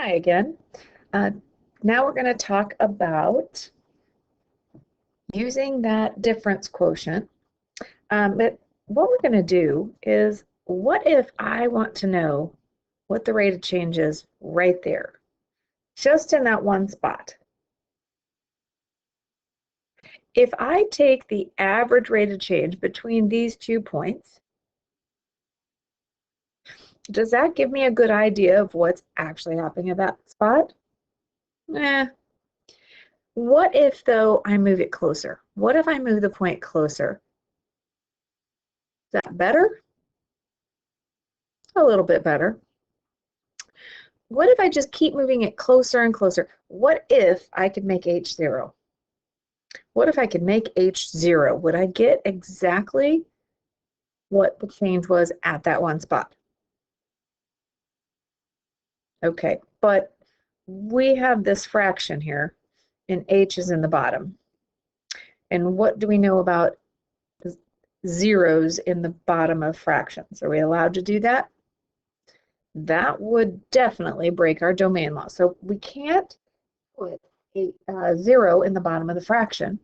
Hi again. Uh, now we're going to talk about using that difference quotient. But what we're going to do is, what if I want to know what the rate of change is right there, just in that one spot? If I take the average rate of change between these 2 points, does that give me a good idea of what's actually happening at that spot? Eh. What if, though, I move it closer? What if I move the point closer? Is that better? A little bit better. What if I just keep moving it closer and closer? What if I could make h 0? What if I could make h 0? Would I get exactly what the change was at that one spot? Okay, but we have this fraction here, and h is in the bottom. And what do we know about zeros in the bottom of fractions? Are we allowed to do that? That would definitely break our domain law. So we can't put a 0 in the bottom of the fraction.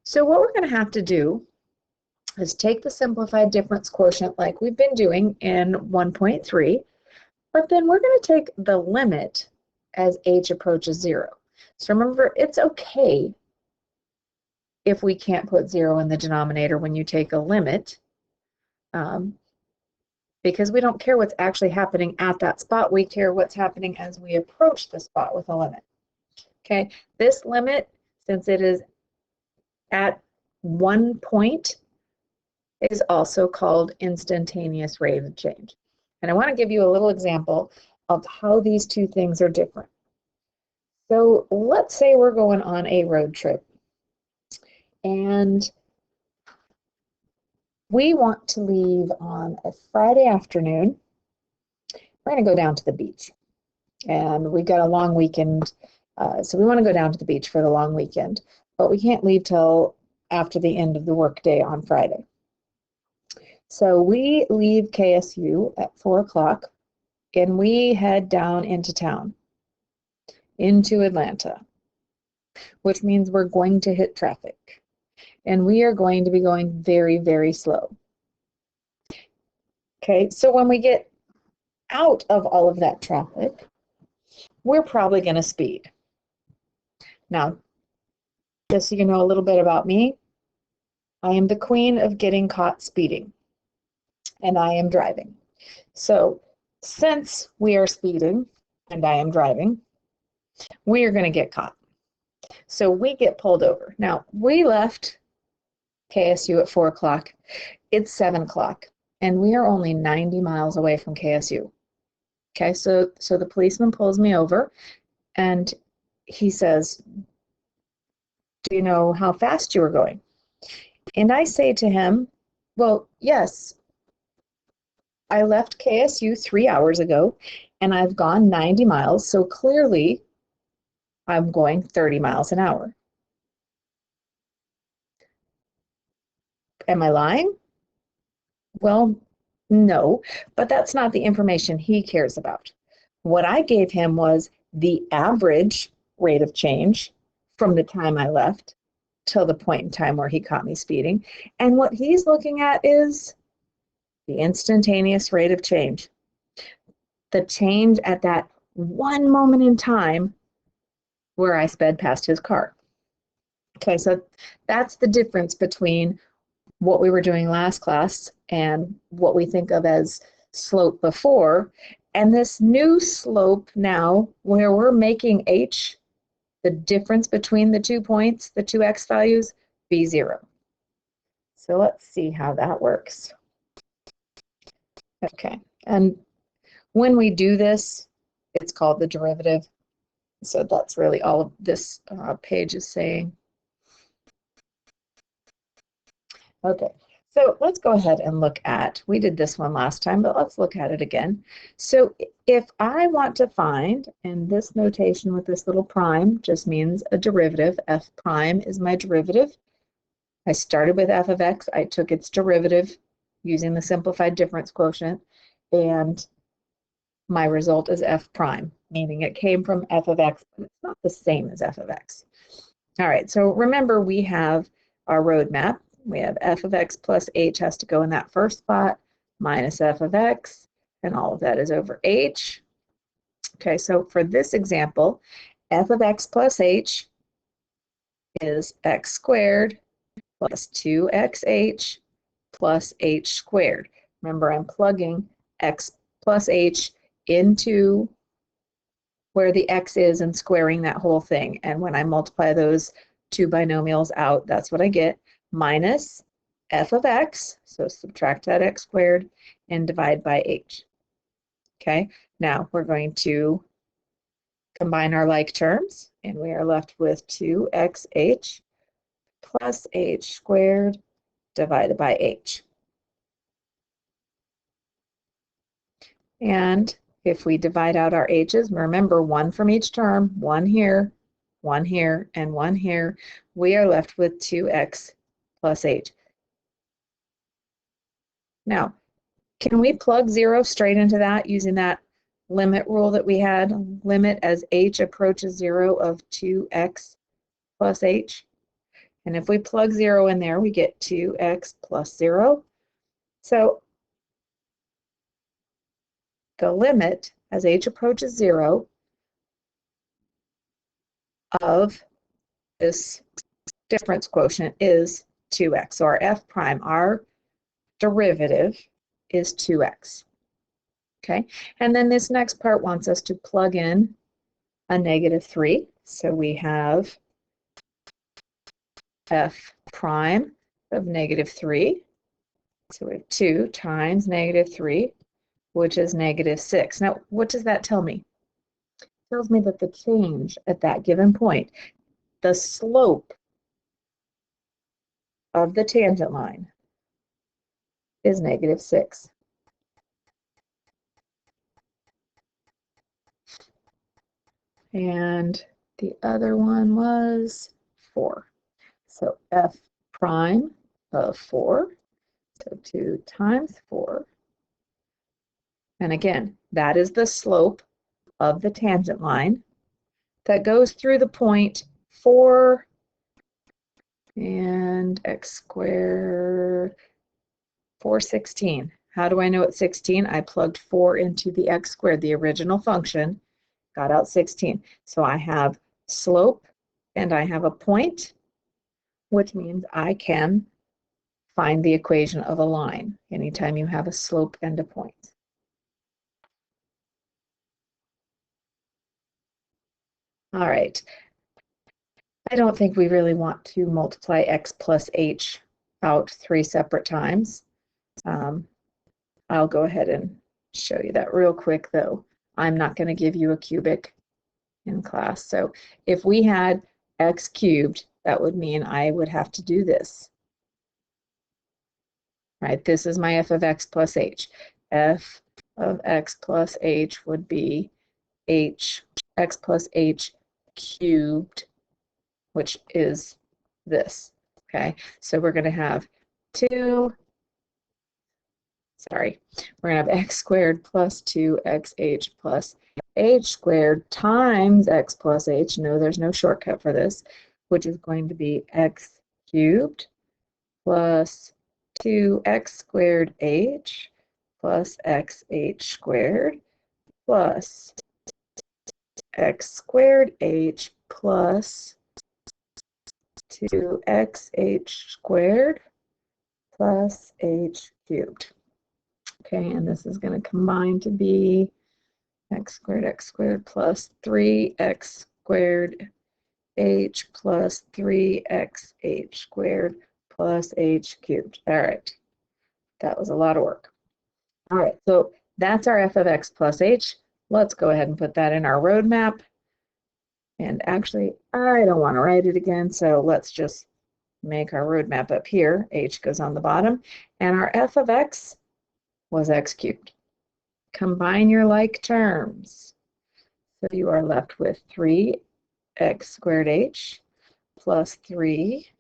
So what we're going to have to do is take the simplified difference quotient like we've been doing in 1.3, but then we're going to take the limit as h approaches 0. So remember, it's okay if we can't put 0 in the denominator when you take a limit, because we don't care what's actually happening at that spot. We care what's happening as we approach the spot with a limit. Okay, this limit, since it is at 1 point, is also called instantaneous rate of change. And I want to give you a little example of how these two things are different. So let's say we're going on a road trip and we want to leave on a Friday afternoon. We're going to go down to the beach, and we've got a long weekend, so we want to go down to the beach for the long weekend, but we can't leave till after the end of the workday on Friday. So we leave KSU at 4 o'clock and we head down into town, into Atlanta, which means we're going to hit traffic. And we are going to be going very, very slow. Okay, so when we get out of all of that traffic, we're probably going to speed. Now, just so you know a little bit about me, I am the queen of getting caught speeding, and I am driving. So since we are speeding and I am driving, we are going to get caught. So we get pulled over. Now, we left KSU at 4 o'clock. It's 7 o'clock, and we are only 90 miles away from KSU. Okay, so the policeman pulls me over, and he says, "Do you know how fast you were going?" And I say to him, "Well, yes, I left KSU 3 hours ago, and I've gone 90 miles, so clearly I'm going 30 miles an hour. Am I lying?" Well, no, but that's not the information he cares about. What I gave him was the average rate of change from the time I left till the point in time where he caught me speeding. And what he's looking at is the instantaneous rate of change. The change at that one moment in time where I sped past his car. Okay, so that's the difference between what we were doing last class and what we think of as slope before, and this new slope now where we're making h, the difference between the 2 points, the two x values, be 0. So let's see how that works. Okay, and when we do this, it's called the derivative. So that's really all this page is saying. Okay, so let's go ahead and look at, we did this one last time, but let's look at it again. So if I want to find, and this notation with this little prime just means a derivative, f prime is my derivative. I started with f of x, I took its derivative using the simplified difference quotient, and my result is f prime. meaning it came from f of x, but it's not the same as f of x. All right, so remember we have our roadmap. We have f of x plus h has to go in that first spot, minus f of x, and all of that is over h. Okay, so for this example, f of x plus h is x squared plus 2xh plus h squared. Remember, I'm plugging x plus h into where the x is and squaring that whole thing. And when I multiply those two binomials out, that's what I get, minus f of x, so subtract that x squared, and divide by h. Okay, now we're going to combine our like terms, and we are left with 2xh plus h squared divided by h. And if we divide out our h's, remember one from each term, one here, and one here, we are left with 2x plus h. Now, can we plug 0 straight into that using that limit rule that we had? Limit as h approaches 0 of 2x plus h. And if we plug 0 in there, we get 2x plus 0. So the limit as h approaches 0 of this difference quotient is 2x. So our f prime, our derivative, is 2x. Okay, and then this next part wants us to plug in a -3. So we have f prime of -3. So we have 2 times -3, which is -6. Now, what does that tell me? It tells me that the change at that given point, the slope of the tangent line, is -6. And the other one was 4. So f prime of 4, so 2 times 4. And again, that is the slope of the tangent line that goes through the point 4 and x squared, 416. How do I know it's 16? I plugged 4 into the x squared, the original function, got out 16. So I have slope and I have a point, which means I can find the equation of a line anytime you have a slope and a point. All right. I don't think we really want to multiply x plus h out 3 separate times. I'll go ahead and show you that real quick, though. I'm not going to give you a cubic in class. So if we had x cubed, that would mean I would have to do this. Right? This is my f of x plus h. F of x plus h would be x plus h cubed, which is this. Okay, so we're going to have we're going to have x squared plus 2xh plus h squared times x plus h. No, there's no shortcut for this, which is going to be x cubed plus 2x squared h plus xh squared plus x squared h plus 2xh squared plus h cubed. Okay, and this is going to combine to be x squared plus 3x squared h plus 3xh squared plus h cubed. All right, that was a lot of work. All right, so that's our f of x plus h. Let's go ahead and put that in our roadmap. And actually, I don't want to write it again, so let's just make our roadmap up here. H goes on the bottom, and our f of x was x cubed. Combine your like terms. So you are left with 3x squared h plus 3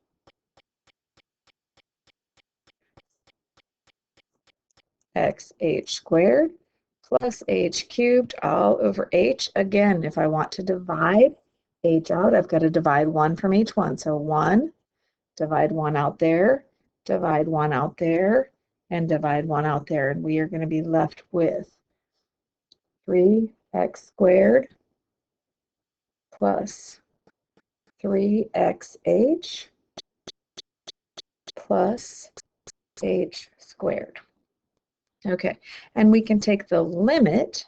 xh squared plus h cubed all over h. Again, if I want to divide h out, I've got to divide 1 from each one. So 1, divide 1 out there, divide 1 out there, and divide 1 out there. And we are going to be left with 3x squared plus 3xh plus h squared. Okay, and we can take the limit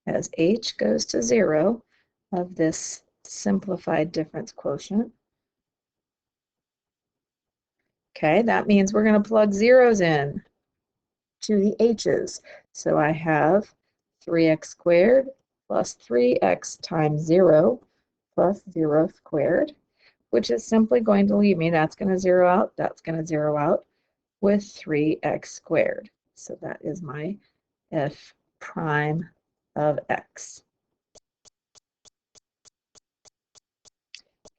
as h goes to 0 of this simplified difference quotient. Okay, that means we're going to plug zeros in to the h's. So I have 3x squared plus 3x times 0 plus 0 squared, which is simply going to leave me, that's going to 0 out, that's going to 0 out, with 3x squared. So that is my f prime of x.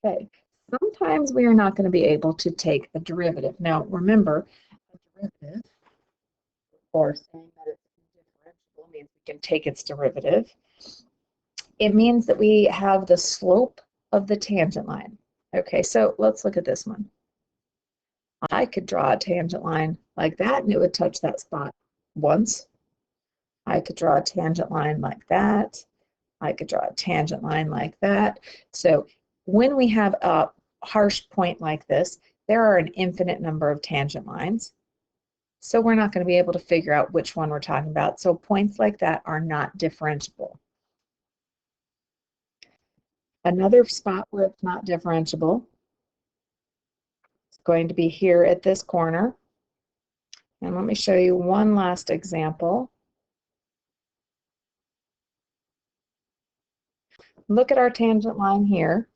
Okay, sometimes we are not going to be able to take a derivative. Now remember, a derivative, or saying that it's differentiable, means we can take its derivative. It means that we have the slope of the tangent line. Okay, so let's look at this one. I could draw a tangent line like that and it would touch that spot once. I could draw a tangent line like that. I could draw a tangent line like that. So when we have a harsh point like this, there are an infinite number of tangent lines. So we're not going to be able to figure out which one we're talking about. So points like that are not differentiable. Another spot where it's not differentiable is going to be here at this corner. And let me show you one last example. Look at our tangent line here.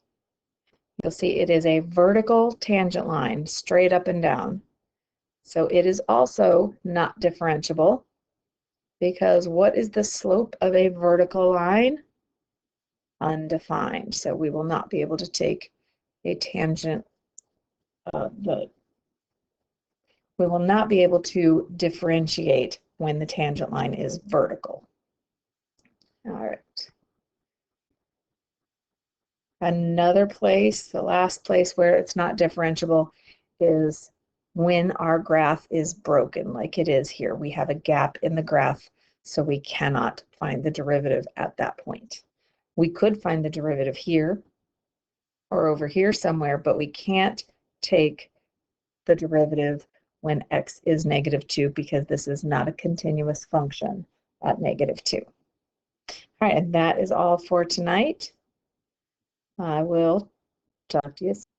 You'll see it is a vertical tangent line, straight up and down. So it is also not differentiable, because what is the slope of a vertical line? Undefined. So we will not be able to take a tangent, we will not be able to differentiate when the tangent line is vertical. All right. Another place, the last place where it's not differentiable, is when our graph is broken, like it is here. We have a gap in the graph, so we cannot find the derivative at that point. We could find the derivative here or over here somewhere, but we can't take the derivative when x is -2, because this is not a continuous function at -2. All right, and that is all for tonight. I will talk to you soon.